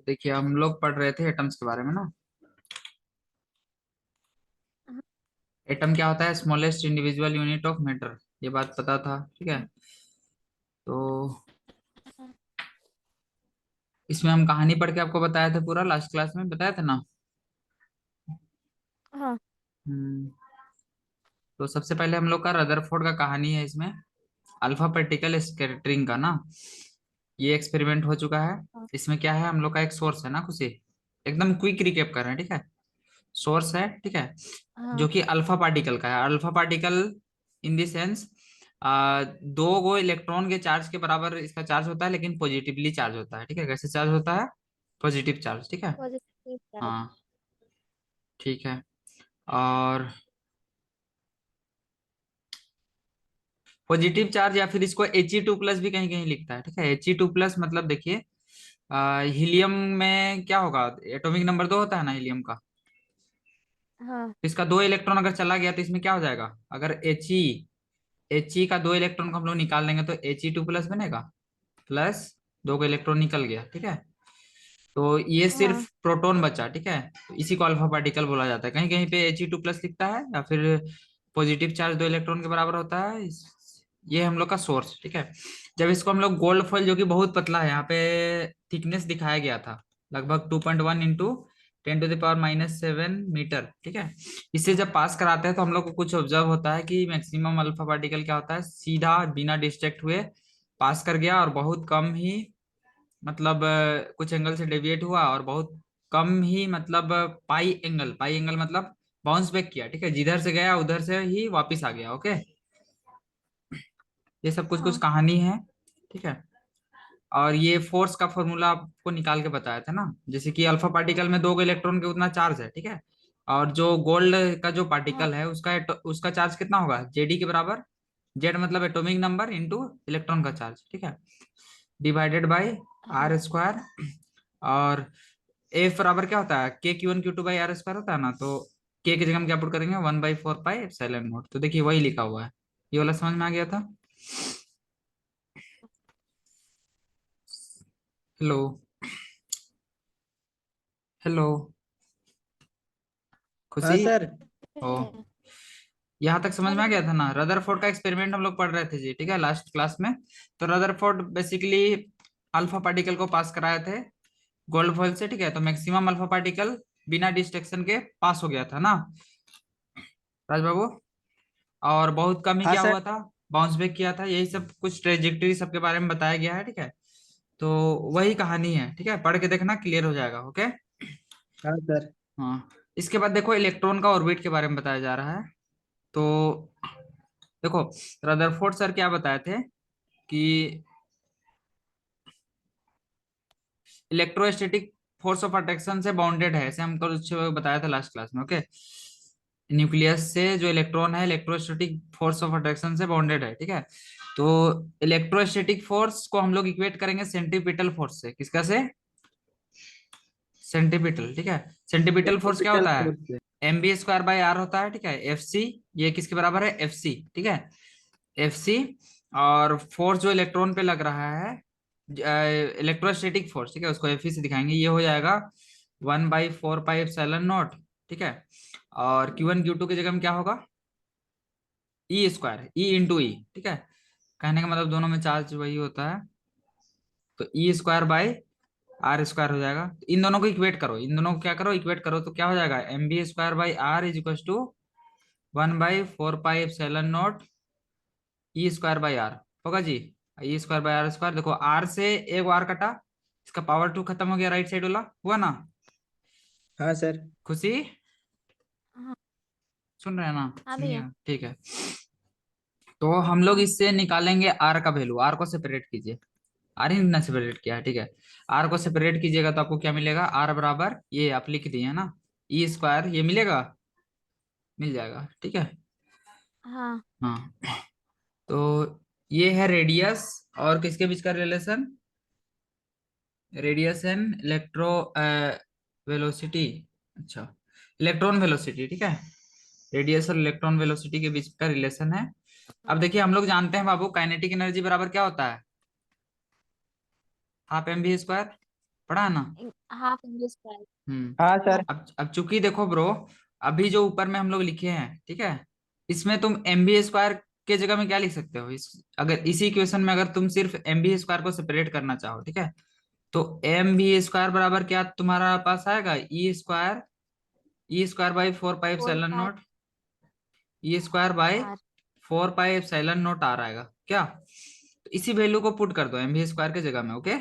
देखिए हम लोग पढ़ रहे थे एटम्स के बारे में ना। हाँ। एटम क्या होता है? Smallest individual unit of matter. ये बात पता था, ठीक है। तो इसमें हम कहानी पढ़ के आपको बताया था, पूरा लास्ट क्लास में बताया था ना। हाँ। हम्म। तो सबसे पहले हम लोग का रदरफोर्ड का कहानी है इसमें। अल्फा पार्टिकल स्कैटरिंग का ना, ये एक्सपेरिमेंट हो चुका है। हाँ। इसमें क्या है, हम लोग का एक सोर्स है ना, खुशी एकदम क्विक रिकेप कर रहे हैं, ठीक है। सोर्स है, ठीक है, जो हाँ। कि अल्फा पार्टिकल का है। Alpha particle in the sense दो गो इलेक्ट्रॉन के चार्ज के बराबर इसका चार्ज होता है, लेकिन पॉजिटिवली चार्ज होता है, ठीक है। कैसे चार्ज होता है? पॉजिटिव चार्ज, ठीक है। Positive charge. हाँ, ठीक है। और पॉजिटिव चार्ज, या फिर इसको He2+ भी कहीं कहीं लिखता है, ठीक है। He2+ मतलब देखिए, हीलियम में क्या होगा, एटॉमिक नंबर 2 होता है ना हीलियम का। हाँ। तो इसका दो इलेक्ट्रॉन अगर चला गया तो इसमें क्या हो जाएगा? अगर He का दो इलेक्ट्रॉन को हम लोग निकाल देंगे तो He2+ बनेगा, प्लस दो का इलेक्ट्रॉन निकल गया, ठीक है। तो ये सिर्फ हाँ। प्रोटॉन बचा, ठीक है। तो इसी को अल्फा पार्टिकल बोला जाता है। कहीं कहीं पे He2+ लिखता है, या फिर पॉजिटिव चार्ज दो इलेक्ट्रॉन के बराबर होता है ये हम लोग का सोर्स, ठीक है। जब इसको हम लोग गोल्ड फॉइल, जो कि बहुत पतला है, यहाँ पे थिकनेस दिखाया गया था, लगभग 2.1 इंटू 10⁻⁷मीटर, ठीक है। इससे जब पास कराते हैं तो हम लोग को कुछ ऑब्जर्व होता है कि मैक्सिमम अल्फा पार्टिकल क्या होता है, सीधा बिना डिस्ट्रैक्ट हुए पास कर गया, और बहुत कम ही मतलब कुछ एंगल से डेविएट हुआ, और बहुत कम ही मतलब पाई एंगल मतलब बाउंस बैक किया, ठीक है। जिधर से गया उधर से ही वापिस आ गया, ओके। ये सब कुछ कुछ हाँ। कहानी है, ठीक है। और ये फोर्स का फॉर्मूला आपको निकाल के बताया था ना, जैसे कि अल्फा पार्टिकल में दो इलेक्ट्रॉन के उतना चार्ज है, ठीक है। और जो गोल्ड का जो हाँ। पार्टिकल है उसका चार्ज कितना होगा? Jd के बराबर। जेड मतलब एटॉमिक नंबर इंटू इलेक्ट्रॉन का चार्ज, ठीक है, डिवाइडेड बाई हाँ। R² और एफ बराबर क्या होता है, K(Q1Q2/R² होता है ना। तो के की जगह हम क्या पुट करेंगे, 1/4πε0। तो देखिए वही लिखा हुआ है, ये वाला समझ में आ गया था। हेलो, हेलो, हाँ खुशी। सर। ओ, यहाँ तक समझ में आ गया था ना। रदरफोर्ड का एक्सपेरिमेंट हम लोग पढ़ रहे थे जी, ठीक है, लास्ट क्लास में। तो रदरफोर्ड बेसिकली अल्फा पार्टिकल को पास कराए थे गोल्ड फॉइल से, ठीक है। तो मैक्सिमम अल्फा पार्टिकल बिना डिस्ट्रैक्शन के पास हो गया था ना, राज बाबू। और बहुत कम ही हाँ क्या सर। हुआ था, बाउंस बैक किया था। यही सब कुछ ट्रेजेक्टरी सबके बारे में बताया गया है, ठीक है। तो वही कहानी है, ठीक है, पढ़ के देखना, क्लियर हो जाएगा, ओके। हाँ सर। हाँ, इसके बाद देखो इलेक्ट्रॉन का ऑर्बिट के बारे में बताया जा रहा है। तो देखो, रदरफोर्ड सर क्या बताए थे कि इलेक्ट्रोस्टैटिक फोर्स ऑफ अट्रैक्शन से बाउंडेड है, ऐसे हम कुछ बताया था लास्ट क्लास में, ओके। न्यूक्लियस से जो इलेक्ट्रॉन है इलेक्ट्रोस्टैटिक फोर्स ऑफ अट्रैक्शन से बाउंडेड है, ठीक है। तो इलेक्ट्रोस्टैटिक फोर्स को हम लोग इक्वेट करेंगे सेंट्रीपिटल फोर्स से। किसका से? सेंट्रीपिटल, ठीक है। सेंट्रीपिटल फोर्स क्या सेंट्रीपिटल होता है? फोर्स से। mv²/r होता है, ठीक है। FC ये किसके बराबर है? FC, ठीक है। FC। और फोर्स जो इलेक्ट्रॉन पे लग रहा है, इलेक्ट्रोस्टैटिक फोर्स, ठीक है, उसको Fe से दिखाएंगे, ये हो जाएगा 1/4πε0, ठीक है। और Q1 Q2 की जगह में क्या होगा? E², E × E, ठीक है। कहने का मतलब दोनों में चार्ज वही होता है, तो E²/R² हो जाएगा। तो इन दोनों को इक्वेट करो, इन दोनों को क्या करो, इक्वेट करो, तो क्या हो जाएगा, mv²/r is equal to 1/4πε0 E²/r होगा जी। E²/r², देखो R से एक R कटा, इसका पावर 2 खत्म हो गया, राइट साइड वाला हुआ ना। हाँ सर। खुशी, हाँ। सुन रहे हैं ना, हाँ भैया। सुनिएगा, ठीक है। तो हम लोग हाँ। इससे निकालेंगे R का वैल्यू। R को सेपरेट कीजिए, R ही ना सेपरेट किया है, ठीक है। R को सेपरेट कीजिएगा तो आपको क्या मिलेगा, R बराबर ये आप लिख दिए है ना, E², ये मिलेगा, मिल जाएगा, ठीक है। हाँ। हाँ, तो ये है रेडियस, और किसके बीच का relation? Radius and electro velocity, अच्छा, इलेक्ट्रॉन वेलोसिटी, ठीक है। रेडियस और इलेक्ट्रॉन वेलोसिटी के बीच का रिलेशन है। अब देखिए हम लोग जानते हैं बाबू, काइनेटिक एनर्जी बराबर क्या होता है, ½ mv², पढ़ा है ना? Half English square. हाँ सर। हाँ अब चूंकि देखो ब्रो, अभी जो ऊपर में हम लोग लिखे हैं, ठीक है, इसमें तुम एम बी स्क्वायर के जगह में क्या लिख सकते हो, अगर इसी क्वेश्चन में अगर तुम सिर्फ एम बी स्क्वायर को सेपरेट करना चाहो, ठीक है, तो एम बी स्क्वायर बराबर क्या तुम्हारा पास आएगा, e square by four pi four epsilon pi naught, e square by r. Four pi epsilon naught r आएगा क्या? तो इसी वैल्यू को पुट कर दो एम बी स्क्वायर के जगह में, ओके।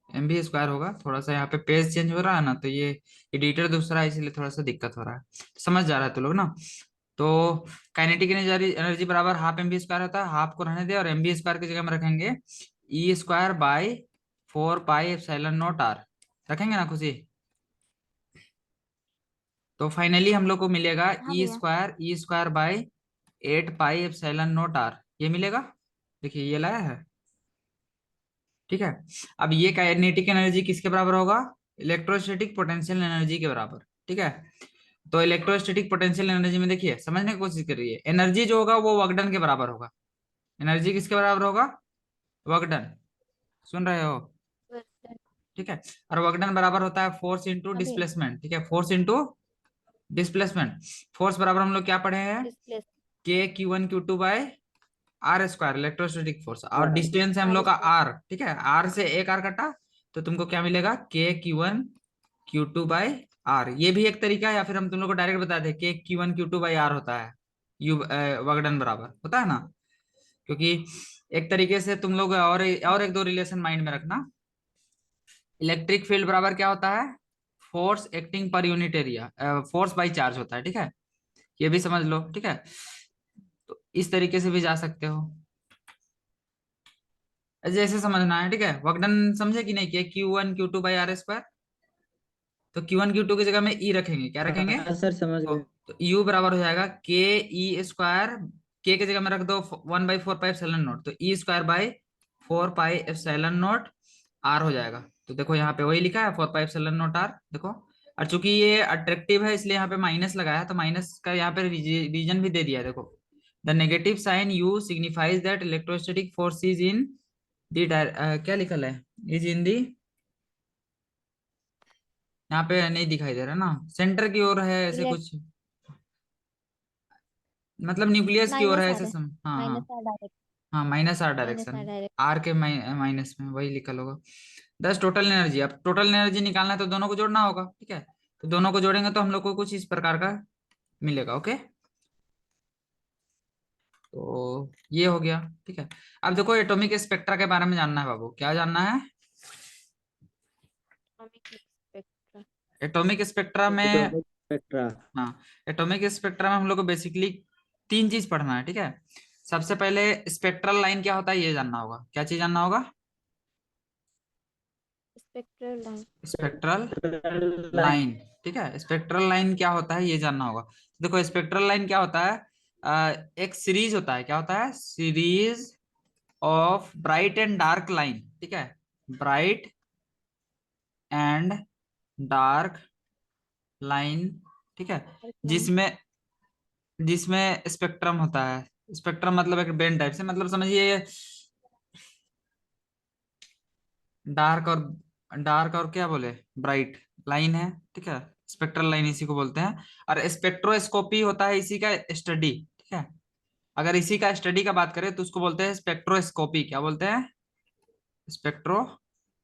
एम बी स्क्वायर होगा, थोड़ा सा यहाँ पे पेज चेंज हो रहा है ना, तो ये एडिटर दूसरा है, इसीलिए थोड़ा सा दिक्कत हो रहा है। समझ जा रहा है तू लोग ना? तो काइनेटिक एनर्जी बराबर हाफ एम बी स्क्वायर होता है, हाफ को रहने दे और एम बी स्क्वायर की जगह में रखेंगे e square by four pi epsilon naught r, रखेंगे ना खुशी? तो फाइनली हम लोग को मिलेगा हाँ भैया। E square by eight pi epsilon naught r, ये मिलेगा। देखिए ये लाया है, ठीक है। अब ये काइनेटिक एनर्जी किसके बराबर होगा, इलेक्ट्रोस्टैटिक पोटेंशियल एनर्जी के बराबर, ठीक है। तो इलेक्ट्रोस्टैटिक पोटेंशियल एनर्जी में देखिए समझने की कोशिश करिए, एनर्जी जो होगा वो वर्क डन के बराबर होगा। एनर्जी किसके बराबर होगा, वर्क डन, सुन रहे हो? परसेंट। ठीक है। और वर्क डन बराबर होता है फोर्स इंटू हाँ भैया। डिस्प्लेसमेंट, ठीक है, फोर्स इंटू डिस्प्लेसमेंट। फोर्स बराबर हम लोग क्या पढ़े हैं, displace. K Q one Q two by R square, electrostatic force, और हाँ डिस्टेंस है हम आर लोग का स्क्वायर। आर, ठीक है, आर से एक आर कटा, तो तुमको क्या मिलेगा, K Q one Q two by R. ये भी एक तरीका है, या फिर हम तुम लोग को डायरेक्ट बता दें K Q one Q two by R होता है, यू वर्कडन बराबर होता है ना। क्योंकि एक तरीके से तुम लोग और एक दो रिलेशन माइंड में रखना, इलेक्ट्रिक फील्ड बराबर क्या होता है, force acting per unit area, force by charge होता है, ठीक है, ये भी समझ लो, ठीक है। तो इस तरीके से भी जा सकते हो, जैसे समझना है, ठीक है। वर्कडन समझे कि नहीं, K Q one Q two by R square, तो क्यू वन क्यू टू की जगह में ई रखेंगे, क्या रखेंगे, हाँ सर, समझ गए। तो यू बराबर हो जाएगा के ई स्क्वायर, के की जगह में रख दो one by four pi epsilon naught, तो e square by four pi epsilon naught r हो जाएगा। तो देखो यहाँ पे वही लिखा है, four pi epsilon naught r, देखो। और चूंकि ये अट्रैक्टिव है इसलिए यहाँ पे माइनस लगाया है, तो माइनस का यहाँ पे रीजन भी दे दिया है, देखो, the negative sign you signifies that electrostatic force is in the, क्या लिखल है, इज इन दी, यहाँ पे नहीं दिखाई दे रहा ना, सेंटर की ओर है ऐसे इलेक्ट कुछ, मतलब न्यूक्लियस की ओर है माइनस ऐसे आर है। हाँ हाँ। Minus r direct. हाँ minus r minus direction r में, डायरेक्ट। आर के माइनस में वही लिखा होगा। दस टोटल एनर्जी, अब टोटल एनर्जी निकालना है तो दोनों को जोड़ना होगा, ठीक है। तो दोनों को जोड़ेंगे तो हम लोग को कुछ इस प्रकार का मिलेगा, ओके। तो ये हो गया, ठीक है। अब देखो एटॉमिक स्पेक्ट्रा के बारे में जानना है बाबू, क्या जानना है, एटॉमिक स्पेक्ट्रा। एटॉमिक स्पेक्ट्रा में, एटॉमिक स्पेक्ट्रा। हाँ, एटॉमिक स्पेक्ट्रा में हम लोग को बेसिकली तीन चीज पढ़ना है, ठीक है। सबसे पहले स्पेक्ट्रल लाइन क्या होता है ये जानना होगा, क्या चीज जानना होगा, spectral line. Spectral line. Line, ठीक है। स्पेक्ट्रल लाइन क्या होता है ये जानना होगा। देखो स्पेक्ट्रल लाइन क्या होता है, एक सीरीज होता है, क्या होता है, series of bright and dark line, ठीक है, ब्राइट एंड डार्क लाइन, ठीक है, लाइन। जिसमें जिसमें स्पेक्ट्रम होता है। स्पेक्ट्रम मतलब एक बेंड टाइप से, मतलब समझिए डार्क और क्या बोले, ब्राइट लाइन है, ठीक है, स्पेक्ट्रल लाइन इसी को बोलते हैं। और स्पेक्ट्रोस्कोपी होता है इसी का स्टडी, ठीक है। अगर इसी का स्टडी का बात करें तो उसको बोलते हैं स्पेक्ट्रोस्कोपी, क्या बोलते हैं, स्पेक्ट्रोस्कोपी,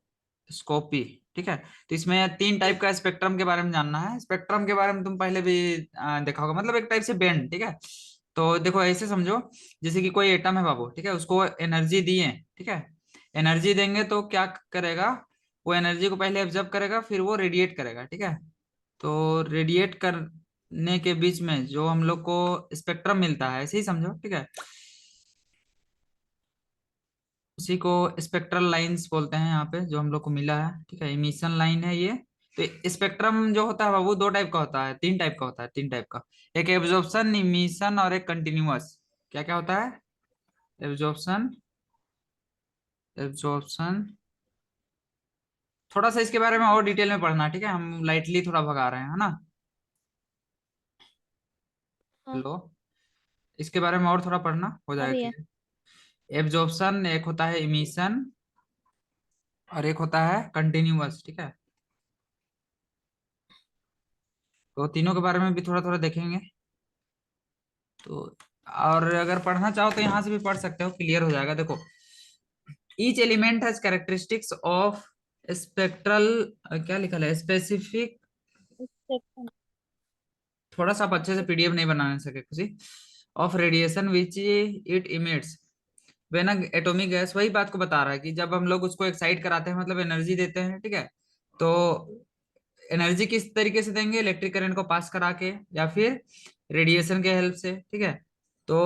ठीक है। तो इसमें तीन टाइप का स्पेक्ट्रम के बारे में जानना है। स्पेक्ट्रम के बारे में तुम पहले भी देखा होगा, मतलब एक टाइप से बैंड, ठीक है। तो देखो ऐसे समझो, जैसे कि कोई एटम है बाबू, ठीक है, उसको एनर्जी दिए, ठीक है, एनर्जी देंगे तो क्या करेगा, वो एनर्जी को पहले एब्जॉर्ब करेगा, फिर वो रेडिएट करेगा, ठीक है। तो रेडिएट करने के बीच में जो हम लोग को स्पेक्ट्रम मिलता है, ऐसे ही समझो, ठीक है, उसी को स्पेक्ट्रल लाइंस बोलते हैं यहाँ पे, जो हम लोग को मिला है, ठीक है, इमिशन लाइन है ये। तो स्पेक्ट्रम जो होता है बाबू दो टाइप का होता है, तीन टाइप का होता है, तीन टाइप का, एक एब्जॉर्प्शन, इमिशन और एक कंटिन्यूअस। क्या क्या होता है, एब्जॉर्प्शन, एब्जॉर्प्शन, थोड़ा सा इसके बारे में और डिटेल में पढ़ना, ठीक है, हम लाइटली थोड़ा भगा रहे हैं, है ना। हाँ। हेलो, इसके बारे में और थोड़ा पढ़ना हो हाँ जाएगा भैया। क्लियर। एब्जॉर्प्शन एक होता है इमिशन, और एक होता है कंटिन्यूअस, ठीक है। तो तीनों के बारे में भी थोड़ा थोड़ा देखेंगे। तो और अगर पढ़ना चाहो तो यहाँ से भी पढ़ सकते हो, क्लियर हो जाएगा। देखो, each element has characteristics of spectral, क्या लिखा है, स्पेसिफिक। स्पेक्ट्रम। थोड़ा सा आप अच्छे से पीडीएफ नहीं बनाने सके किसी, of radiation which it emits when atomic gas. वही बात को बता रहा है कि जब हम लोग उसको एक्साइट कराते हैं, मतलब एनर्जी देते हैं, ठीक है। तो एनर्जी किस तरीके से देंगे, इलेक्ट्रिक करंट को पास करा के या फिर रेडिएशन के हेल्प से, ठीक है। तो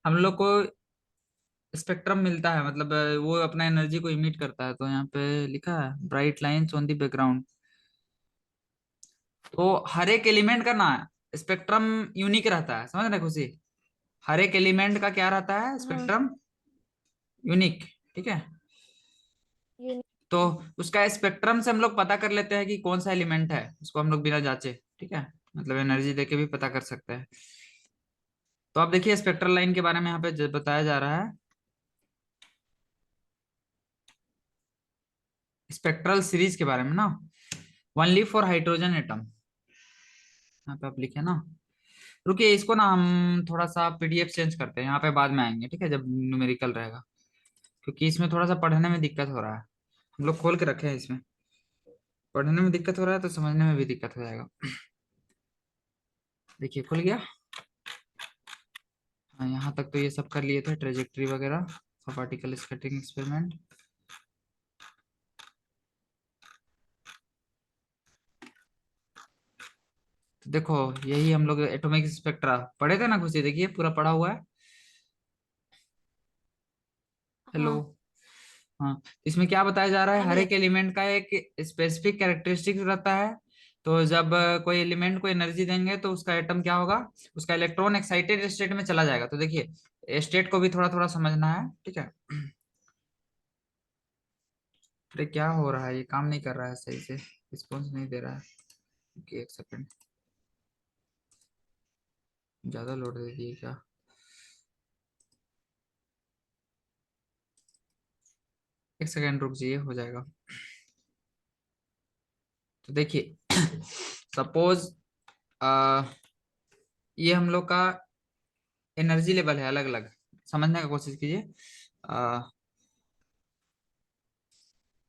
हम लोग को स्पेक्ट्रम मिलता है, मतलब वो अपना एनर्जी को इमिट करता है। तो यहाँ पे लिखा है bright lines on the background. तो हर एक एलिमेंट का ना स्पेक्ट्रम यूनिक रहता है, समझ रहे खुशी। हर एक एलिमेंट का क्या रहता है, हाँ। स्पेक्ट्रम यूनिक, ठीक है। यूनिक। तो उसका स्पेक्ट्रम से हम लोग पता कर लेते हैं कि कौन सा एलिमेंट है, उसको हम लोग बिना जांचे, ठीक है, मतलब एनर्जी देके भी पता कर सकते हैं। तो आप देखिए स्पेक्ट्रल लाइन के बारे में यहाँ पे बताया जा रहा है, स्पेक्ट्रल सीरीज के बारे में ना। ओनली फॉर हाइड्रोजन एटम, यहाँ पे आप लिखे ना। रुकिए, इसको ना हम थोड़ा सा पीडीएफ चेंज करते हैं, यहाँ पे बाद में आएंगे, ठीक है, जब न्यूमेरिकल रहेगा। क्योंकि इसमें थोड़ा सा पढ़ने में दिक्कत हो रहा है, हम लोग खोल के रखे हैं इसमें। पढ़ने में दिक्कत हो रहा है तो समझने में भी दिक्कत हो जाएगा। देखिए खुल गया। हाँ, यहाँ तक तो ये सब कर लिए थे, ट्रेजेक्ट्री वगैरह, पार्टिकल स्कैटरिंग एक्सपेरिमेंट। तो देखो, यही हम लोग एटॉमिक स्पेक्ट्रा पढ़े थे ना खुशी, देखिए पूरा पढ़ा हुआ है। हेलो। हाँ। हाँ, इसमें क्या बताया जा रहा है, हाँ हर भैया। एक एलिमेंट का एक स्पेसिफिक कैरेक्टरिस्टिक रहता है। तो जब कोई एलिमेंट को एनर्जी देंगे तो उसका एटम क्या होगा, उसका इलेक्ट्रॉन एक्साइटेड स्टेट में चला जाएगा। तो देखिए स्टेट को भी थोड़ा थोड़ा समझना है, ठीक है। अरे क्या हो रहा है, ये काम नहीं कर रहा है सही से, रिस्पॉन्स नहीं दे रहा है। ओके, एक सेकंड, ज्यादा लोड दे दिए क्या। एक सेकंड रुक जाइए, हो जाएगा। तो देखिए सपोज ये हम लोग का एनर्जी लेवल है अलग अलग, समझने का कोशिश कीजिए।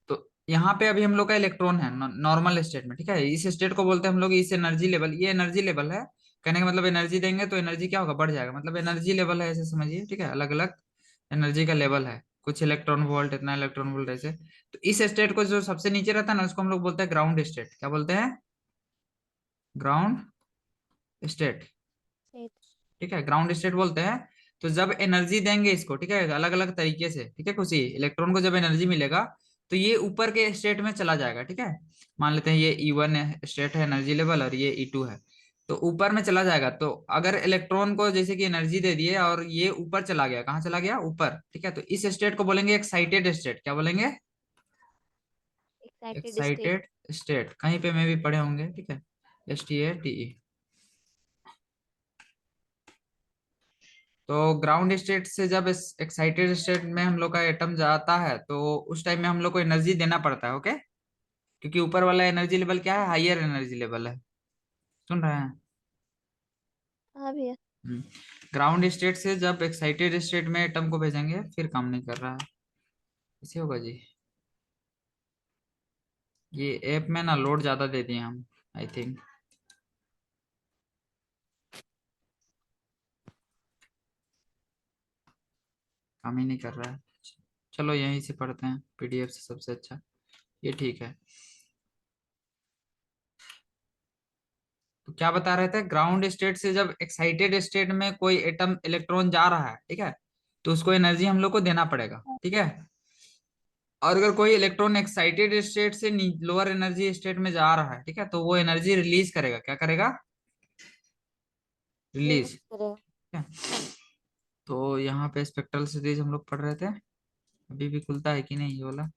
तो यहाँ पे अभी हम लोग का इलेक्ट्रॉन है नॉर्मल स्टेट में, ठीक है। इस स्टेट को बोलते हैं हम लोग इस एनर्जी लेवल, ये एनर्जी लेवल है। कहने का मतलब एनर्जी देंगे तो एनर्जी क्या होगा, बढ़ जाएगा, मतलब एनर्जी लेवल है ऐसे समझिए, ठीक है। अलग अलग एनर्जी का लेवल है, कुछ इलेक्ट्रॉन वोल्ट, इतना इलेक्ट्रॉन वोल्ट ऐसे। तो इस स्टेट को जो सबसे नीचे रहता है ना, उसको हम लोग बोलते हैं ग्राउंड स्टेट। क्या बोलते हैं, ग्राउंड स्टेट, ठीक। ठीक है, ग्राउंड स्टेट बोलते हैं। तो जब एनर्जी देंगे इसको, ठीक है, अलग अलग तरीके से, ठीक है, कुछ ही इलेक्ट्रॉन को जब एनर्जी मिलेगा तो ये ऊपर के स्टेट में चला जाएगा, ठीक है। मान लेते हैं ये E1 स्टेट है एनर्जी लेवल, और ये E2 है। तो ऊपर में चला जाएगा। तो अगर इलेक्ट्रॉन को जैसे कि एनर्जी दे दिए और ये ऊपर चला गया, कहाँ चला गया, ऊपर, ठीक है, तो इस स्टेट को बोलेंगे एक्साइटेड स्टेट। क्या बोलेंगे, एक्साइटेड स्टेट। Excited state. कहीं पे में भी पढ़े होंगे, ठीक है, STATE। तो ग्राउंड स्टेट से जब एक्साइटेड स्टेट में हम लोग का एटम जाता है तो उस टाइम में हम लोग को एनर्जी देना पड़ता है, ओके। क्योंकि ऊपर वाला एनर्जी लेवल क्या है, हाईयर एनर्जी लेवल है, सुन रहे हैं। हाँ भैया। ग्राउंड स्टेट से जब एक्साइटेड स्टेट में एटम को भेजेंगे फिर काम नहीं कर रहा है, इसे होगा जी। ये ऐप में ना लोड ज्यादा दे दिए हम, आई थिंक। काम ही नहीं कर रहा है। चलो यहीं से पढ़ते हैं, पीडीएफ से सबसे अच्छा ये, ठीक है। तो क्या बता रहे थे, ग्राउंड स्टेट से जब एक्साइटेड स्टेट में कोई एटम इलेक्ट्रॉन जा रहा है, ठीक है, तो उसको एनर्जी हम लोग को देना पड़ेगा, ठीक है। और अगर कोई इलेक्ट्रॉन एक्साइटेड स्टेट से लोअर एनर्जी स्टेट में जा रहा है, ठीक है, तो वो एनर्जी रिलीज करेगा, क्या करेगा, रिलीज रिलीज, करेगा। ठीक है। तो यहाँ पे स्पेक्ट्रल सीरीज हम लोग पढ़ रहे थे, अभी भी खुलता है कि नहीं ये वाला।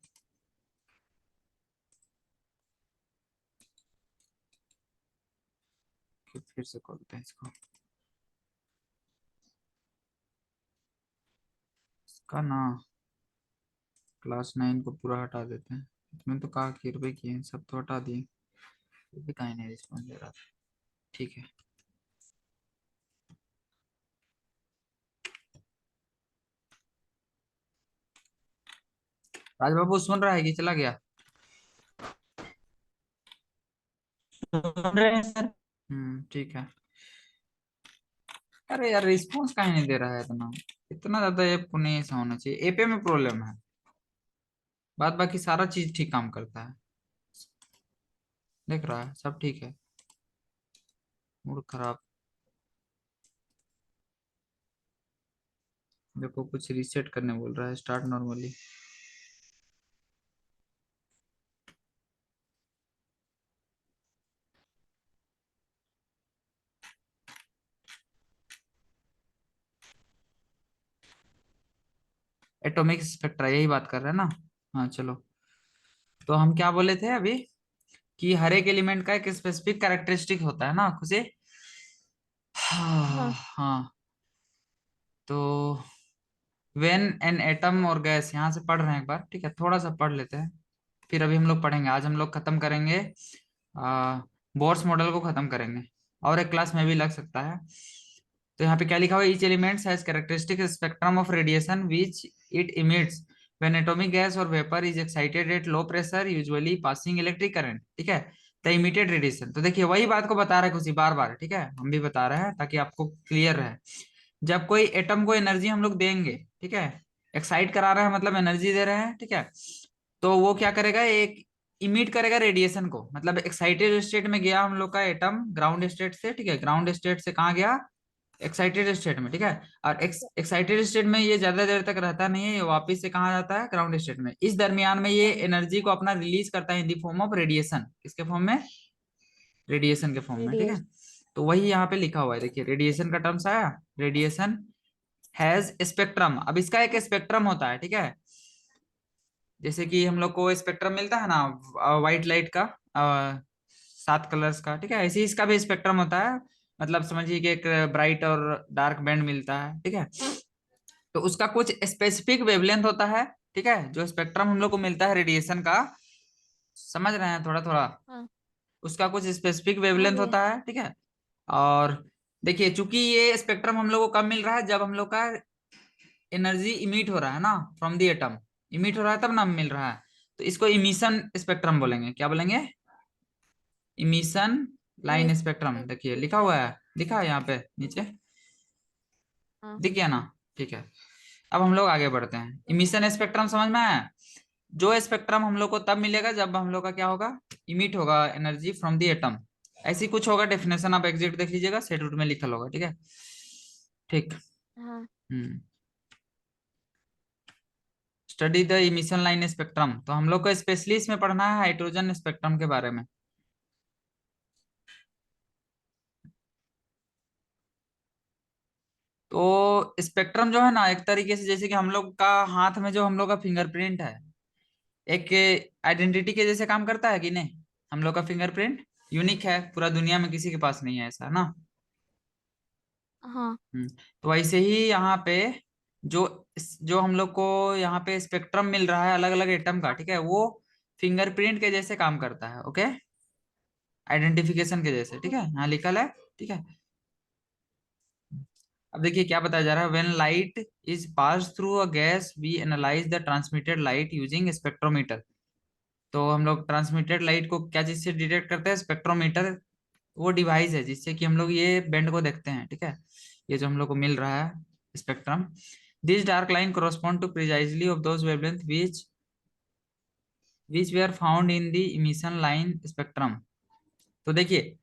फिर से खोलते हैं इसको, इसका ना क्लास 9 को पूरा हटा देते हैं। इसमें तो कहा कि रुपए किए हैं, सब तो हटा दिए, फिर भी कहीं नहीं रिस्पॉन्स दे रहा था। ठीक है। राज बाबू सुन रहा है कि चला गया? सुन रहे हैं सर। ठीक है। अरे यार रिस्पॉन्स काहे नहीं दे रहा है इतना? इतना ज्यादा ऐप को नहीं ऐसा होना चाहिए, ऐप में प्रॉब्लम है। बात बाकी सारा चीज ठीक काम करता है। देख रहा है सब ठीक है। मूड खराब। देखो कुछ रीसेट करने बोल रहा है, स्टार्ट नॉर्मली। एटॉमिक स्पेक्ट्रा यही बात कर रहे हैं ना? हाँ चलो। तो हम क्या बोले थे अभी, कि हर एक एलिमेंट का एक स्पेसिफिक कैरेक्टरिस्टिक होता है ना खुशी? हाँ हाँ। हाँ। तो वेन एन एटम और गैस, यहाँ से पढ़ रहे हैं एक बार, ठीक है, थोड़ा सा पढ़ लेते हैं। फिर अभी हम लोग पढ़ेंगे, आज हम लोग खत्म करेंगे बोर्स मॉडल को खत्म करेंगे, और एक क्लास में भी लग सकता है। तो यहाँ पे क्या लिखा हुआ है, each element has characteristic spectrum of radiation which it emits when atomic gas और vapour is excited at low pressure usually passing electric current. ठीक है। द इमिटेड रेडिएशन, तो देखिए वही बात को बता रहे हैं कुछ बार बार, ठीक है, हम भी बता रहे हैं ताकि आपको क्लियर रहे। जब कोई एटम को एनर्जी हम लोग देंगे, ठीक है, एक्साइट करा रहे हैं मतलब एनर्जी दे रहे हैं, ठीक है, तो वो क्या करेगा, एक इमिट करेगा रेडिएशन को, मतलब एक्साइटेड स्टेट में गया हम लोग का एटम ग्राउंड स्टेट से, ठीक है, ग्राउंड स्टेट से कहाँ गया, एक्साइटेड स्टेट में, ठीक है। और एक्साइटेड स्टेट में ये ज्यादा देर तक रहता नहीं है, ये वापिस से कहाँ जाता है, ग्राउंड स्टेट में। इस दरमियान में ये एनर्जी को अपना रिलीज करता है in the form of radiation. किसके फॉर्म में? रेडिएशन के फॉर्म में, ठीक है। रेडिएशन। तो वही यहाँ पे लिखा हुआ है, देखिए रेडिएशन का टर्म्स आया, रेडिएशन हैज स्पेक्ट्रम। अब इसका एक स्पेक्ट्रम होता है, ठीक है, जैसे कि हम लोग को स्पेक्ट्रम मिलता है ना व्हाइट लाइट का, 7 कलर्स का, ठीक है, ऐसे ही इसका भी स्पेक्ट्रम होता है। मतलब समझिए कि एक ब्राइट और डार्क बैंड मिलता है, ठीक है। तो उसका कुछ स्पेसिफिक वेवलेंथ होता है, ठीक है, जो स्पेक्ट्रम हम लोग को मिलता है रेडिएशन का, समझ रहे हैं थोड़ा थोड़ा, हाँ। उसका कुछ स्पेसिफिक हाँ वेवलेंथ भैया। होता है, ठीक है। और देखिए चूंकि ये स्पेक्ट्रम हम लोग को कब मिल रहा है, जब हम लोग का एनर्जी इमिट हो रहा है ना फ्रॉम द एटम, इमिट हो रहा है तब ना मिल रहा है। तो इसको इमिशन स्पेक्ट्रम बोलेंगे, क्या बोलेंगे, इमिशन लाइन स्पेक्ट्रम। इमिशन। देखिए लिखा हुआ है, लिखा है यहाँ पे नीचे, हाँ। दिख गया ना? ठीक है। अब हम लोग आगे बढ़ते हैं, इमिशन स्पेक्ट्रम समझ में आया? जो स्पेक्ट्रम हम लोग को तब मिलेगा जब हम लोग का क्या होगा, इमिट होगा एनर्जी फ्रॉम द एटम। ऐसी कुछ होगा डेफिनेशन, आप एग्जिट देख लीजिएगा, सेट रूट में लिखल होगा, ठीक है। ठीक। हाँ। Hmm. Study the emission line spectrum, तो हम लोग को स्पेशली इसमें पढ़ना है हाइड्रोजन स्पेक्ट्रम के बारे में। तो स्पेक्ट्रम जो है ना, एक तरीके से जैसे कि हम लोग का हाथ में जो हम लोग का फिंगरप्रिंट है, एक आइडेंटिटी के जैसे काम करता है कि नहीं? हम लोग का फिंगरप्रिंट यूनिक है, पूरा दुनिया में किसी के पास नहीं है ऐसा ना। हाँ। तो वैसे ही यहाँ पे जो जो हम लोग को यहाँ पे स्पेक्ट्रम मिल रहा है अलग अलग एटम का, ठीक है, वो फिंगरप्रिंट के जैसे काम करता है, ओके, आइडेंटिफिकेशन के जैसे, ठीक है, यहाँ लिखल है, ठीक है। अब देखिए क्या बताया जा रहा है, when light is pass through a gas we analyse the transmitted light using spectrometer. तो हम लोग ट्रांसमिटेड लाइट को क्या चीज से डिटेक्ट करते हैं, स्पेक्ट्रोमीटर। वो डिवाइस है जिससे कि हम लोग ये बैंड को देखते हैं, ठीक है, ये जो हम लोग को मिल रहा है spectrum. This dark line correspond to precisely of those wavelength which were found in the emission line spectrum। तो देखिए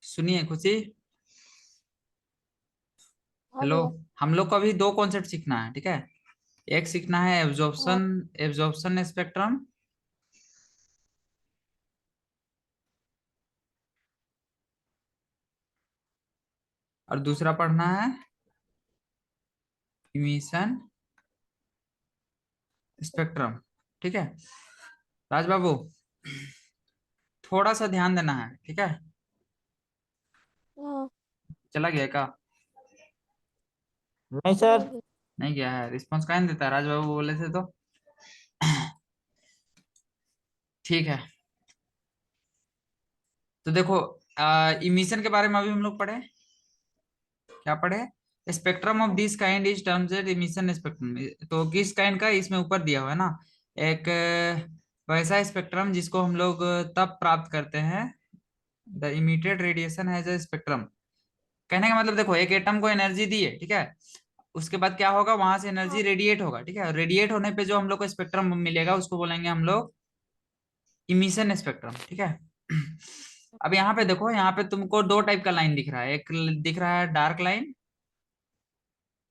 सुनिए खुशी, हाँ हेलो। भैया। हम लोग को अभी दो कॉन्सेप्ट सीखना है, ठीक है, एक सीखना है हाँ। एब्जॉर्प्शन, एब्जॉर्प्शन स्पेक्ट्रम, और दूसरा पढ़ना है इमिशन स्पेक्ट्रम। ठीक है राज बाबू, थोड़ा सा ध्यान देना है, ठीक है। हाँ, चला गया का? नहीं चला सर। गया। नहीं गया है, रिस्पॉन्स का नहीं देता, राज बाबू बोले थे तो। ठीक है, तो देखो इमिशन के बारे में अभी हम लोग पढ़े, क्या पढ़े? Spectrum of this kind is terms at emission spectrum. तो किस काइंड का इसमें ऊपर दिया हुआ है ना, एक वैसा स्पेक्ट्रम जिसको हम लोग तब प्राप्त करते हैं, the emitted radiation has a spectrum. कहने का मतलब देखो, एक एटम को एनर्जी दी है, ठीक है, उसके बाद क्या होगा, वहां से हाँ, एनर्जी रेडिएट होगा, ठीक है, रेडिएट होने पे जो हम लोग को स्पेक्ट्रम मिलेगा उसको बोलेंगे हम लोग इमिशन स्पेक्ट्रम, ठीक है। अब यहाँ पे देखो, यहाँ पे तुमको दो टाइप का लाइन दिख रहा है, एक दिख रहा है डार्क लाइन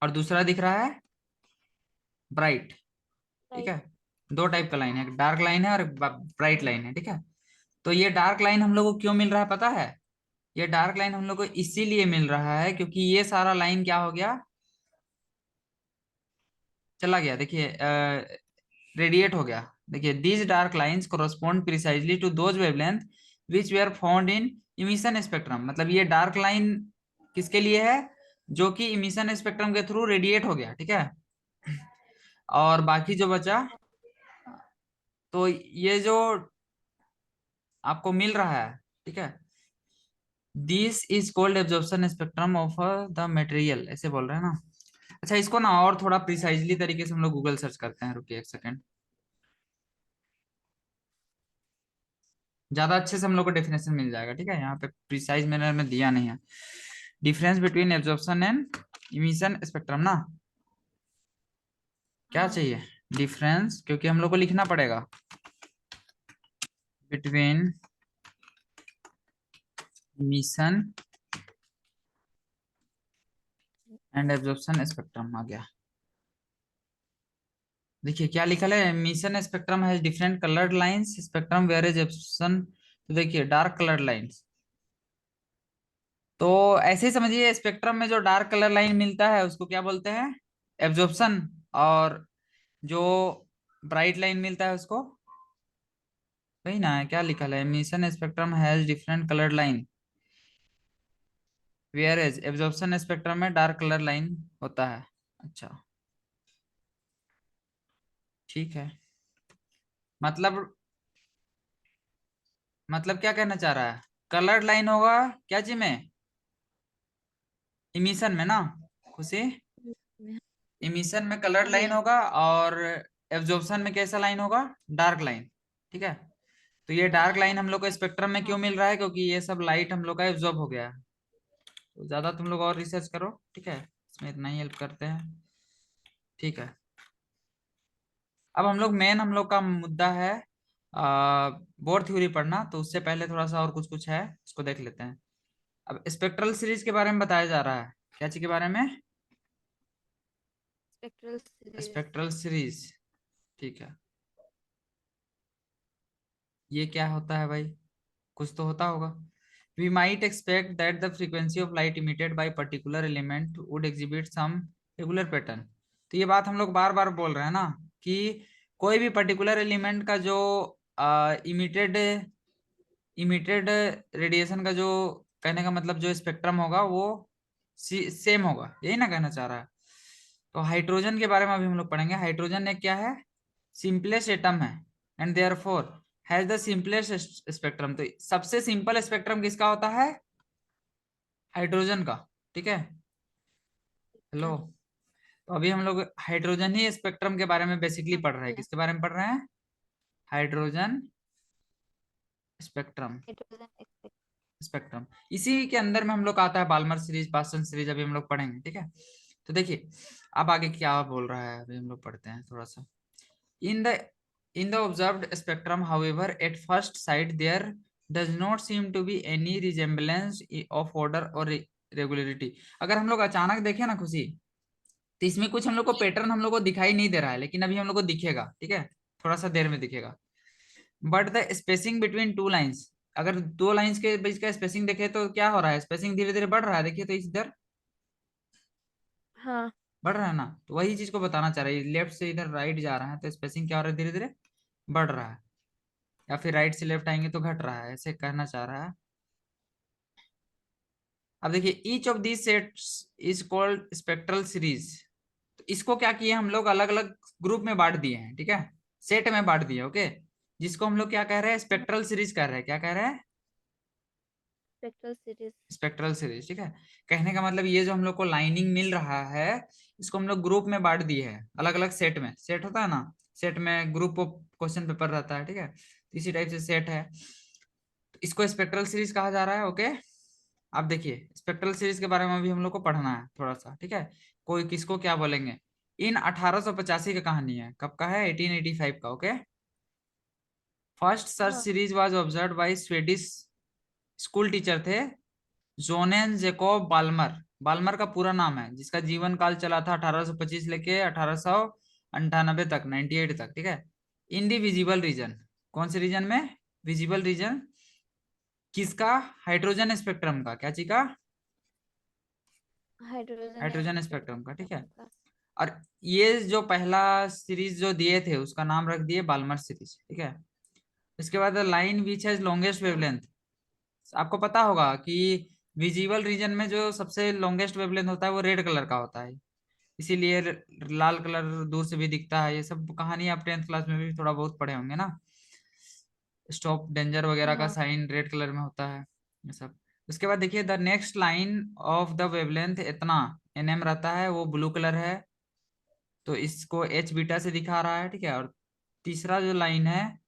और दूसरा दिख रहा है ब्राइट, ठीक राइट। है। दो टाइप का लाइन है, एक डार्क लाइन है और एक ब्राइट लाइन है, ठीक है। तो ये डार्क लाइन हम लोग को क्यों मिल रहा है पता है? ये डार्क लाइन हम लोग को इसीलिए मिल रहा है क्योंकि ये सारा लाइन क्या हो गया, चला गया, देखिए रेडिएट हो गया। देखिए these dark lines correspond precisely to those wavelength which they are found in emission spectrum. मतलब ये डार्क लाइन किसके लिए है, जो कि इमिशन स्पेक्ट्रम के थ्रू रेडिएट हो गया, ठीक है। और बाकी जो बचा, तो ये जो आपको मिल रहा है, ठीक है, this is called absorption spectrum of the material, ऐसे बोल रहे हैं ना। अच्छा, इसको ना और थोड़ा प्रिसाइजली तरीके से हम लोग गूगल सर्च करते हैं, रुकिए एक सेकेंड, ज्यादा अच्छे से हम लोग को डेफिनेशन मिल जाएगा, ठीक है। यहाँ पे प्रिसाइज मैनर में दिया नहीं है, difference between absorption and emission spectrum ना, क्या हाँ, चाहिए, डिफरेंस, क्योंकि हम लोग को लिखना पड़ेगा between emission and absorption spectrum आ गया। देखिए क्या लिखा है, emission spectrum has different coloured lines spectrum where is absorption. तो देखिए डार्क कलर्ड लाइंस, तो ऐसे ही समझिए, स्पेक्ट्रम में जो डार्क कलर लाइन मिलता है उसको क्या बोलते हैं, एब्जॉर्प्शन, और जो ब्राइट लाइन मिलता है उसको, वही ना है, क्या लिखा है, emission spectrum has different colour line whereas absorption spectrum में डार्क कलर लाइन होता है। अच्छा, ठीक है, मतलब क्या कहना चाह रहा है, कलर्ड लाइन होगा क्या जी में, इमिशन में ना, खुशी, में- इमिशन में कलर्ड अभी लाइन होगा और एब्जॉर्प्शन में कैसा लाइन होगा, डार्क लाइन, ठीक है। तो ये डार्क लाइन हम लोग को स्पेक्ट्रम में हाँ, क्यों मिल रहा है, क्योंकि ये सब लाइट हम लोग का एब्जॉर्ब हो गया है। तो ज्यादा तुम लोग और रिसर्च करो, ठीक है, इसमें इतना ही हेल्प करते हैं, ठीक है। अब हम लोग मेन, हम लोग का मुद्दा है बोर थ्योरी पढ़ना, तो उससे पहले थोड़ा सा और कुछ कुछ है, उसको देख लेते हैं। अब स्पेक्ट्रल सीरीज के बारे में बताया जा रहा है, क्या चीज के बारे में, स्पेक्ट्रल सीरीज। स्पेक्ट्रल सीरीज, ठीक है। ये क्या होता है भाई, कुछ तो होता होगा। We might expect that the frequency of light emitted by particular element would exhibit some regular pattern। तो ये बात हम लोग बार बार बोल रहे हैं ना, कि कोई भी पर्टिकुलर एलिमेंट का जो इमिटेड इमिटेड रेडिएशन का जो, कहने का मतलब जो स्पेक्ट्रम होगा वो सेम होगा, यही ना कहना चाह रहा है। तो हाइड्रोजन के बारे में अभी हम लोग पढ़ेंगे। हाइड्रोजन एक क्या है, सिंपलेस्ट एटम है, and therefore has the simplest spectrum. तो सबसे सिंपल स्पेक्ट्रम किसका होता है, हाइड्रोजन का, ठीक है। हेलो, तो अभी हम लोग हाइड्रोजन ही स्पेक्ट्रम के बारे में बेसिकली हाँ, पढ़ रहे हैं, किसके बारे में पढ़ रहे हैं, हाइड्रोजन स्पेक्ट्रम। हाइड्रोजन स्पेक्ट्रम इसी के अंदर में हम लोग आता है बाल्मर सीरीज, बासन सीरीज, अभी हम लोग पढ़ेंगे, ठीक है। तो देखिए अब आगे क्या बोल रहा है, अभी हम लोग पढ़ते हैं थोड़ा सा। In the observed spectrum, however, at first sight there does not seem to be any resemblance of order or regularity। अगर हम लोग अचानक देखें ना खुशी, तो इसमें कुछ हम लोग को पैटर्न हम लोग को दिखाई नहीं दे रहा है, लेकिन अभी हम लोग को दिखेगा, ठीक है, थोड़ा सा देर में दिखेगा। But the spacing between two lines, अगर दो लाइंस के बीच का स्पेसिंग देखे तो क्या हो रहा है, स्पेसिंग धीरे धीरे बढ़ रहा है, देखिए तो इधर हाँ, बढ़ रहा है ना, तो वही चीज को बताना चाह रहा है, लेफ्ट से इधर राइट जा रहा है तो स्पेसिंग क्या हो रहा है, धीरे धीरे बढ़ रहा है, या फिर राइट से लेफ्ट आएंगे तो घट रहा है, ऐसे कहना चाह रहा है। अब देखिए each of these sets is called spectral series. तो इसको क्या किए हम लोग, अलग अलग ग्रुप में बांट दिए हैं, ठीक है, सेट में बांट दिए, ओके। जिसको हम लोग क्या कह रहे हैं, स्पेक्ट्रल सीरीज कह रहे हैं। क्या कह रहे हैं? Spectral series. स्पेक्ट्रल सीरीज, ठीक है। कहने का मतलब ये जो हम लोग को लाइनिंग मिल रहा है, इसको हम लोग ग्रुप में बांट दिए हैं, अलग अलग सेट में। सेट होता है ना, सेट में ग्रुप ऑफ क्वेश्चन पेपर रहता है, ठीक है, तो इसी टाइप से सेट है। तो इसको स्पेक्ट्रल सीरीज कहा जा रहा है, ओके। अब देखिए स्पेक्ट्रल सीरीज के बारे में भी हम लोग को पढ़ना है थोड़ा सा, ठीक है। कोई किसको क्या बोलेंगे। इन 1885 का कहानी है, कब का है, 1885 का, ओके। फर्स्ट सर्च हाँ। Series was observe by Swedish school teacher थे जोनेन जेकोब बाल्मर। बाल्मर का पूरा नाम है, जिसका जीवन काल चला था 1825 लेके 1898 तक, 98 तक, ठीक है। इन दी विजिबल रीजन, कौन से रीजन में, विजिबल रीजन किसका, हाइड्रोजन स्पेक्ट्रम का, क्या चीज का, हाइड्रोजन हाइड्रोजन स्पेक्ट्रम का, ठीक है। का। और ये जो पहला सीरीज जो दिए थे उसका नाम रख दिए बाल्मर सीरीज, ठीक है। इसके बाद line which has longest wavelength. आपको पता होगा कि विजिबल रीजन में जो सबसे लॉन्गेस्ट वेवलेंथ होता है वो रेड कलर का होता है, इसीलिए लाल कलर दूर से भी दिखता है। ये सब कहानी आप 10th क्लास में भी थोड़ा बहुत पढ़े होंगे ना, स्टॉप डेंजर वगैरह का हाँ। साइन रेड कलर में होता है, ये सब। उसके बाद देखिए the next line of the wavelength इतना एनएम रहता है, वो ब्लू कलर है, तो इसको एच बीटा से दिखा रहा है, ठीक है। और तीसरा जो लाइन है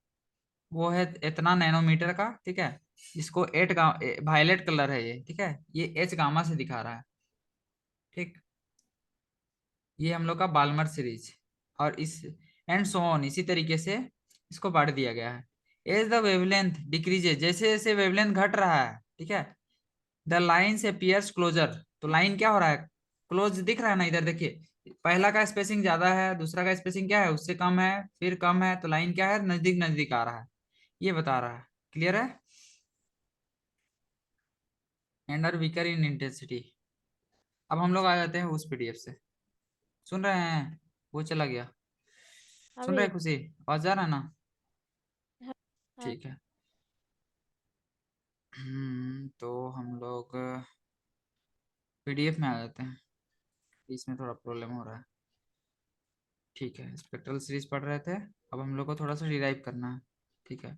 वो है इतना नैनोमीटर का, ठीक है। इसको वायलेट कलर है ये, ठीक है, ये एच गामा से दिखा रहा है, ठीक। ये हम लोग का बाल्मर सीरीज। और इस एंड सो ऑन, इसी तरीके से इसको बांट दिया गया है। एज द वेवलेंथ डिक्रीजेज, जैसे जैसे वेवलेंथ घट रहा है, ठीक है, द लाइन से पियर्स क्लोजर। तो लाइन क्या हो रहा है, क्लोज दिख रहा है ना, इधर देखिए, पहला का स्पेसिंग ज्यादा है, दूसरा का स्पेसिंग क्या है, उससे कम है, फिर कम है, तो लाइन क्या है, नजदीक नजदीक आ रहा है, ये बता रहा है। क्लियर है? And are weaker in intensity. अब हम लोग आ जाते हैं उस पीडीएफ से, सुन रहे हैं, वो चला गया, सुन रहे अभी। हैं खुशी, आवाज जा रहा है ना? हाँ। हाँ। ठीक है। तो हम लोग पीडीएफ में आ जाते हैं, इसमें थोड़ा प्रॉब्लम हो रहा है। ठीक है, स्पेक्ट्रल सीरीज पढ़ रहे थे, अब हम लोग को थोड़ा सा डिराइव करना है, ठीक है।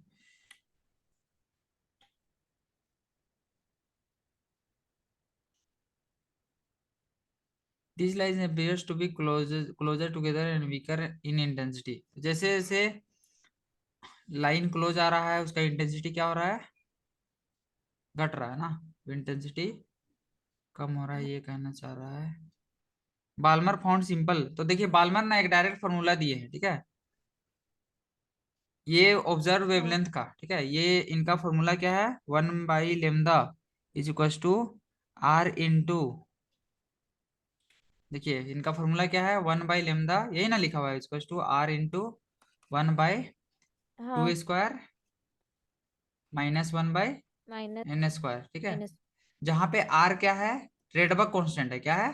These lines appears to be closer together and weaker in intensity। जैसे जैसे लाइन क्लोज आ रहा है उसका इंटेंसिटी क्या हो रहा है, घट रहा है ना, इंटेंसिटी कम हो रहा है, ये कहना चाह रहा है। बाल्मर फाउंड सिंपल, तो देखिए बाल्मर ना एक डायरेक्ट फॉर्मूला दिए है, ठीक है, ये ऑब्जर्व हाँ। वेवलेंथ का, ठीक है। ये इनका फॉर्मूला क्या है, 1/λ is equal to R into, देखिए इनका फॉर्मूला क्या है, 1/λ, यही ना लिखा हुआ है, इक्वल टू आर इंटू 1/2 हाँ। स्क्वायर माइनस माइनस।1/n² ठीक है। माइनस। जहां पे आर क्या है, रेडबर्ग कांस्टेंट है, क्या है,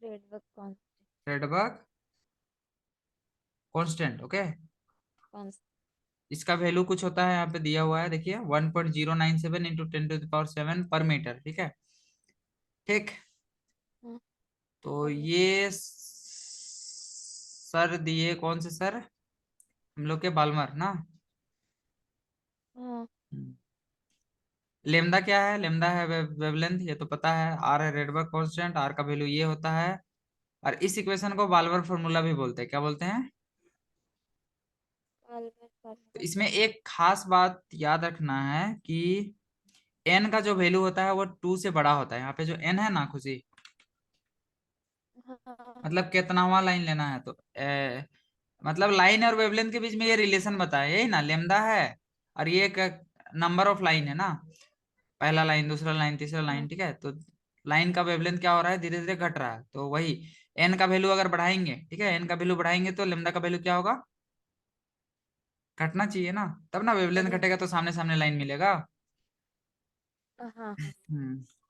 रेडबर्ग कौन। Rydberg constant, okay. कौन। इसका वैल्यू कुछ होता है, यहाँ पे दिया हुआ है, देखिए 1.097 इंटू 10⁷ पर मीटर, ठीक है, ठीक। हाँ। तो ओके। ये सर दिए, कौन से सर, हम लोग के बाल्मर ना। हाँ। लेमदा क्या है, लेमदा है वेवलेंथ, ये तो पता है। आर है रेडबर्ग कांस्टेंट, आर का वैल्यू ये होता है। और इस इक्वेशन को बाल्मर फॉर्मूला भी बोलते हैं, क्या बोलते हैं। बाल्मर तो फार्मूला। इसमें एक खास बात याद रखना है कि एन का जो वैल्यू होता है वो 2 से बड़ा होता है। यहाँ पे जो एन है ना खुशी, हाँ। मतलब कितनावा लाइन लेना है, तो मतलब लाइन और वेवलेंथ के बीच में ये रिलेशन बताया, यही ना लेमदा है। और ये एक नंबर ऑफ लाइन है ना, पहला लाइन, दूसरा लाइन, तीसरा लाइन, हाँ। ठीक है। तो लाइन का वेवलेंथ क्या हो रहा है, धीरे धीरे घट रहा है, तो वही एन का वैल्यू अगर बढ़ाएंगे, ठीक है, एन का वैल्यू बढ़ाएंगे तो लेमदा का वैल्यू क्या होगा, घटना चाहिए ना, तब ना वेवलेंथ बढ़े। घटेगा तो सामने सामने लाइन मिलेगा। हाँ। हाँ।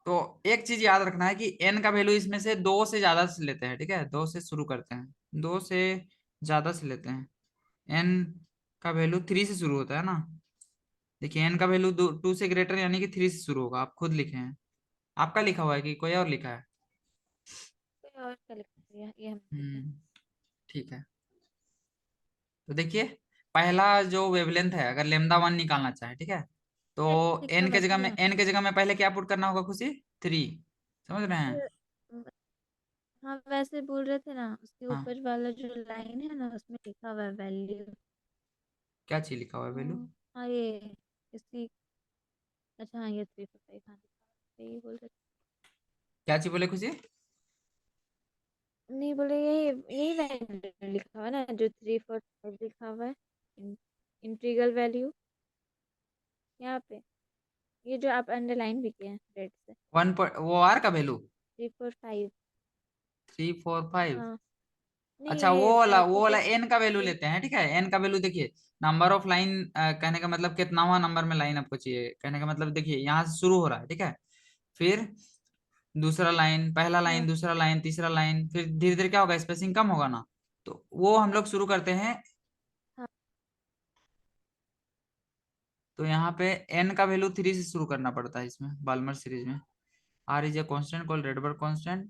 तो एक चीज याद रखना है कि एन का वैल्यू इसमें से 2 से ज्यादा से लेते हैं, ठीक है, 2 से शुरू करते हैं, 2 से ज्यादा से लेते हैं। एन का वैल्यू 3 से शुरू होता है ना। देखिए एन का वैल्यू 2 से ग्रेटर यानी कि 3 से शुरू होगा, आप खुद लिखे हैं। आपका लिखा हुआ है कि कोई और लिखा है? कोई और का लिखा दिया, ये हमने लिखा है। हम्म, ठीक है। तो देखिए पहला जो वेवलेंथ है, अगर लेमदा 1 निकालना चाहे, ठीक है, तो लिखा एन के वैसे जगह ही में, एन के जगह में पहले क्या पुट करना होगा खुशी? 3। समझ रहे हैं? हम हाँ वैसे बोल रहे थे ना, उसके हाँ, ऊपर वाला जो लाइन है ना उसमें लिखा हुआ है वैल्यू। क्या चीज लिखा हुआ है वैल्यू? हाँ ये इसकी, अच्छा हाँ ये 3 4 5, हाँ लिखा हुआ है, यही बोल रहे क्या चीज बोले खुशी? थे। नहीं बोले यही यही वैल्यू लिखा हुआ है ना, जो 3 4 5 लिखा हुआ है, इंटीग्रल वैल्यू यहाँ पे, ये जो आप अंडरलाइन भी किए हैं रेड से। 1 वो आर का वैल्यू 3 4 5। 3 4 5। हाँ नहीं अच्छा ये वो फाइव वाला से एन का वैल्यू 3। लेते हैं, ठीक है। एन का वैल्यू देखिए, नंबर ऑफ लाइन, कहने का मतलब कितनावा नंबर में लाइन आपको चाहिए, कहने का मतलब देखिए यहाँ से शुरू हो रहा है, ठीक है, फिर दूसरा लाइन, पहला लाइन, हाँ दूसरा लाइन, तीसरा लाइन, फिर धीरे धीरे क्या होगा, स्पेसिंग कम होगा ना। तो वो हम लोग शुरू करते हैं। हाँ तो यहाँ पे एन का वैल्यू 3 से शुरू करना पड़ता है इसमें, बाल्मर सीरीज में। R is a constant called Rydberg constant,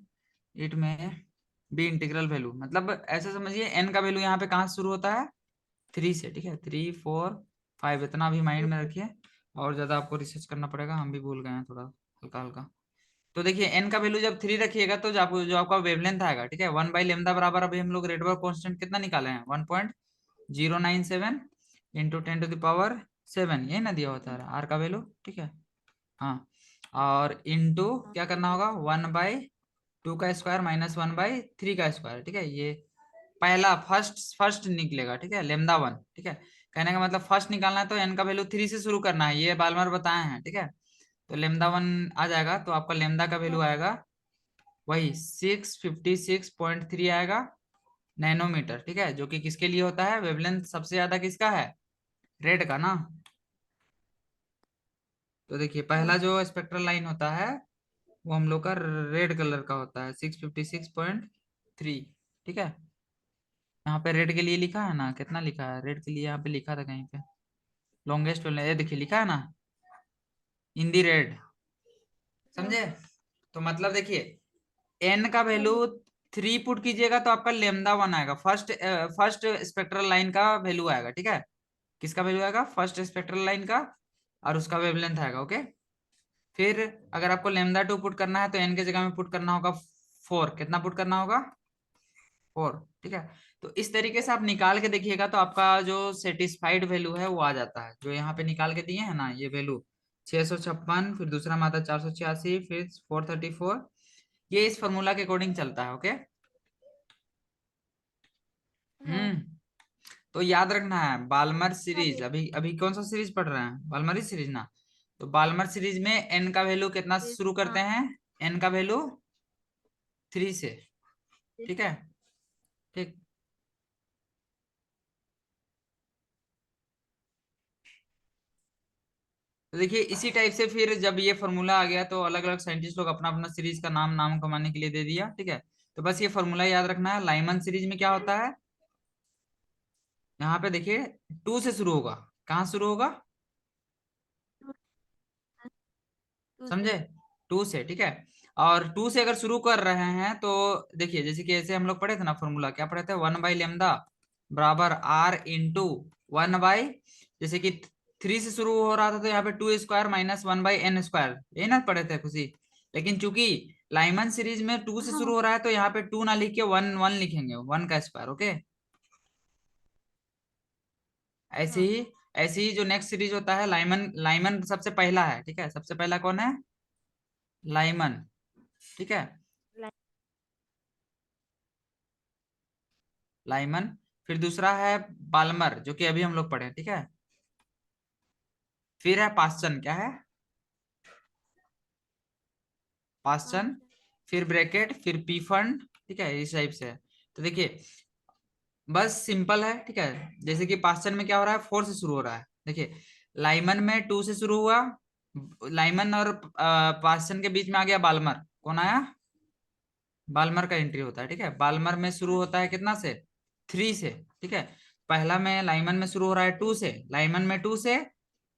it में बी इंटीग्रल वैल्यू, मतलब ऐसा समझिए एन का वैल्यू यहाँ पे कहाँ से शुरू होता है? 3 से, ठीक है। 3 4 5, इतना भी माइंड में रखिए। और ज्यादा आपको रिसर्च करना पड़ेगा, हम भी भूल गए हैं थोड़ा हल्का हल्का। तो देखिए एन का वैल्यू जब 3 रखिएगा तो जो आपका वेवलेंथ आएगा, ठीक है, 1/λ बराबर, अभी हम लोग रेडबर्ग कांस्टेंट कितना निकाले हैं, 1.097 इंटू 10⁻⁷ यही ना दिया होता है आर का वैल्यू, ठीक है। हाँ, और इंटू हाँ क्या ये करना तो होगा, 1/2 का स्क्वायर माइनस 1/3 का स्क्वायर, ठीक है। ये पहला फर्स्ट फर्स्ट निकलेगा, ठीक है, लेमदा 1, ठीक है। कहने का मतलब फर्स्ट निकालना है तो एन का वैल्यू 3 से शुरू करना है, ये बालमर बताए हैं, ठीक है। तो लेमदा 1 आ जाएगा, तो आपका लेमदा का हाँ वैल्यू आएगा वही 656.3 आएगा नैनोमीटर, ठीक है, जो कि किसके लिए होता है, वेवलेंथ सबसे ज्यादा किसका है, रेड का ना। तो देखिए पहला हाँ जो स्पेक्ट्रल लाइन होता है वो हम लोग का रेड कलर का होता है, 656.3, ठीक है। यहाँ पे रेड के लिए लिखा है ना, कितना लिखा है रेड के लिए, यहाँ पे लिखा था कहीं पे, लॉन्गेस्ट वाले, ये देखिए लिखा है ना, इन दी रेड। हाँ समझे? तो मतलब देखिए एन का वैल्यू हाँ 3 पुट कीजिएगा तो आपका लेमदा 1 आएगा, फर्स्ट फर्स्ट स्पेक्ट्रल लाइन का वैल्यू आएगा, ठीक है। किसका वैल्यू आएगा, फर्स्ट स्पेक्ट्रल लाइन का, और उसका वेवलेंथ आएगा, ओके। फिर अगर आपको लेमदा 2 पुट करना है तो एन के जगह में पुट करना होगा 4, कितना पुट करना होगा, 4, ठीक है। तो इस तरीके से आप निकाल के देखिएगा तो आपका जो सेटिस्फाइड वैल्यू है वो आ जाता है, जो यहाँ पे निकाल के दिए हैं ना ये वैल्यू, 656, फिर दूसरा में आता है 486, फिर 434, ये इस फॉर्मूला के अकॉर्डिंग चलता है, ओके। हाँ हम्म, तो याद रखना है बाल्मर हाँ सीरीज, ये अभी अभी कौन सा सीरीज पढ़ रहे हैं, बाल्मर सीरीज ना। तो बाल्मर सीरीज में एन का वैल्यू कितना से शुरू हाँ करते हैं, एन का वैल्यू 3 से, ठीक है, ठीक। तो देखिए इसी टाइप से फिर जब ये फॉर्मूला आ गया तो अलग अलग साइंटिस्ट लोग अपना अपना सीरीज का नाम कमाने के लिए दे दिया, ठीक है। तो बस ये फॉर्मूला याद रखना है, लाइमन सीरीज में क्या होता है, यहाँ पे देखिए 2 से शुरू होगा, कहाँ शुरू होगा, हाँ, 2 से। समझे, 2 से, ठीक है। और 2 से अगर शुरू कर रहे हैं तो देखिए जैसे कि ऐसे हम लोग पढ़े थे ना फॉर्मूला, क्या पढ़े थे, 1/λ बराबर आर इंटू 1 बाई, जैसे कि 3 से शुरू हो रहा था तो यहाँ पे 2² माइनस 1/n², यही ना पढ़े थे खुशी। लेकिन चूंकि लाइमन सीरीज में 2 से शुरू हाँ हो रहा है तो यहाँ पे 2 ना लिख के 1 1 लिखेंगे, 1 का स्क्वायर, ओके। ऐसे हाँ ही, ऐसे ही जो नेक्स्ट सीरीज होता है लाइमन, लाइमन सबसे पहला है, ठीक है, सबसे पहला कौन है, लाइमन, ठीक है, लाइन। लाइमन। फिर दूसरा है बाल्मर, जो कि अभी हम लोग पढ़े, ठीक है। फिर है पास्चन, क्या है, पाँच पास्चन, है। फिर ब्रैकेट, फिर पी फंड, ठीक है, इस टाइप से है। तो देखिए बस सिंपल है, ठीक है। जैसे कि पास्चन में क्या हो रहा है, 4 से शुरू हो रहा है, देखिए लाइमन में 2 से शुरू हुआ, लाइमन और पास्चन के बीच में आ गया बाल्मर, कौन आया, बाल्मर का एंट्री होता है, ठीक है। बाल्मर में शुरू हाँ होता है कितना से, 3 से, ठीक है। पहला में लाइमन में शुरू हो रहा है 2 से, लाइमन में 2 से,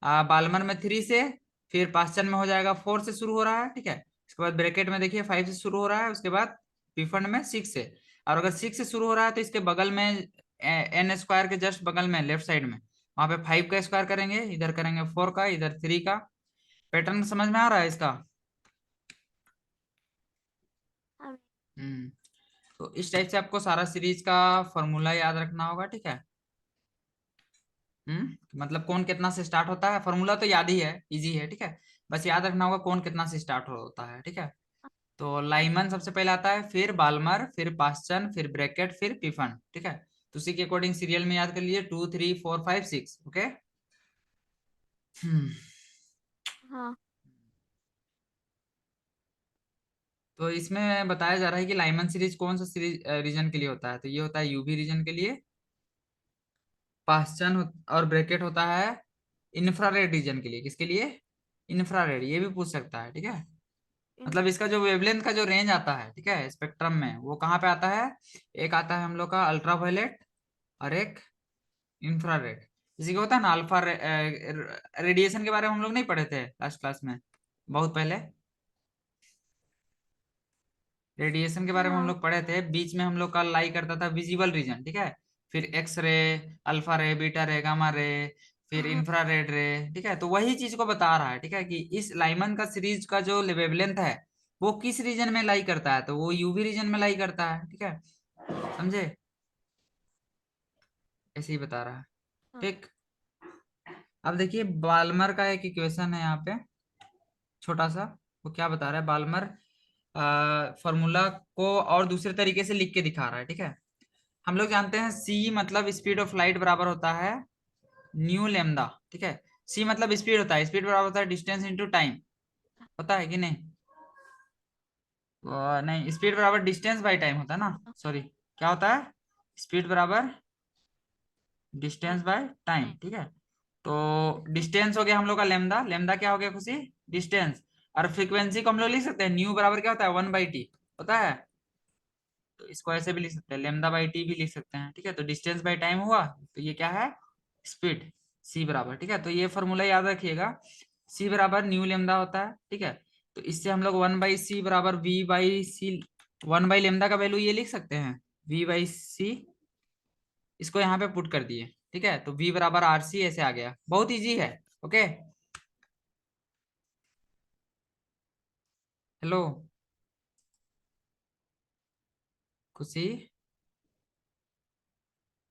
बालमर में 3 से, फिर पास्चन में हो जाएगा 4 से शुरू हो रहा है, ठीक है। इसके बाद ब्रैकेट में देखिए 5 से शुरू हो रहा है, उसके बाद पिफंड में 6 से। और अगर 6 से शुरू हो रहा है तो इसके बगल में एन स्क्वायर के जस्ट बगल में लेफ्ट साइड में वहां पे 5 का स्क्वायर करेंगे, इधर करेंगे 4 का, इधर 3 का। पैटर्न समझ में आ रहा है इसका? हाँ। हम्म। तो इस टाइप से आपको सारा सीरीज का फॉर्मूला याद रखना होगा, ठीक है। मतलब कौन कितना से स्टार्ट होता है, फॉर्मूला तो याद ही है, इजी है, ठीक है। बस याद रखना होगा कौन कितना से स्टार्ट होता है, ठीक है। तो लाइमन सबसे पहले आता है, फिर बाल्मर, फिर पास्चन, फिर ब्रैकेट, फिर पिफन, ठीक है। तो उसी के अकॉर्डिंग सीरियल में याद कर लीजिए 2 3 4 5 6, ओके। हम्म। हाँ। तो इसमें बताया जा रहा है कि लाइमन सीरीज कौन सा सीरीज रीजन के लिए होता है, तो ये होता है यूवी रीजन के लिए। पास्चन और ब्रैकेट होता है इंफ्रारेड रीजन के लिए। किसके लिए? इंफ्रारेड, ये भी पूछ सकता है, ठीक है। मतलब इसका जो वेवलेंथ का जो रेंज आता है, ठीक है, स्पेक्ट्रम में, वो कहाँ पे आता है? एक आता है हम लोग का अल्ट्रावायलेट और एक इंफ्रारेड। इसी को होता है ना अल्फा रेडिएशन के बारे में हम लोग नहीं पढ़े थे लास्ट क्लास में, बहुत पहले रेडिएशन के बारे में हम हाँ। लोग पढ़े थे। बीच में हम लोग का लाई करता था विजिबल रीजन, ठीक है, फिर एक्स रे, अल्फा रे, बीटा रे, गामा रे, फिर हाँ। इंफ्रारेड रे, ठीक है। तो वही चीज को बता रहा है, ठीक है, कि इस लाइमन का सीरीज का जो वेवलेंथ है वो किस रीजन में लाई करता है, तो वो यूवी रीजन में लाई करता है, ठीक है। समझे? ऐसे ही बता रहा है, हाँ। ठीक। अब देखिए बाल्मर का एक इक्वेशन है यहाँ पे, छोटा सा। वो क्या बता रहा है बाल्मर फॉर्मूला को और दूसरे तरीके से लिख के दिखा रहा है, ठीक है। हम लोग जानते हैं सी मतलब स्पीड ऑफ लाइट बराबर होता है न्यू लेमदा, ठीक है। सी मतलब स्पीड होता है, स्पीड बराबर होता है डिस्टेंस इनटू टाइम, होता है कि नहीं? नहीं, स्पीड बराबर डिस्टेंस बाय टाइम होता है ना, सॉरी। क्या होता है? स्पीड बराबर डिस्टेंस बाय टाइम, ठीक है। तो डिस्टेंस हो गया हम लोग का लेमदा, लेमदा क्या हो गया खुशी? डिस्टेंस। और फ्रीक्वेंसी को हम लोग लिख सकते हैं न्यू बराबर क्या होता है 1/t, होता है। तो इसको ऐसे भी लिख सकते हैं, लेमदा बाई टी भी लिख सकते हैं, ठीक है। तो डिस्टेंस बाई टाइम हुआ, तो ये क्या है? स्पीड। सी बराबर, ठीक है, तो ये फॉर्मूला याद रखिएगा, सी बराबर न्यू लेमदा होता है, ठीक है। तो इससे हम लोग 1/c बराबर v/c, 1/लेमदा का वैल्यू ये लिख सकते हैं v/c, इसको यहाँ पे पुट कर दिए, ठीक है। तो v बराबर RC ऐसे आ गया, बहुत इजी है, ओके। हेलो खुशी।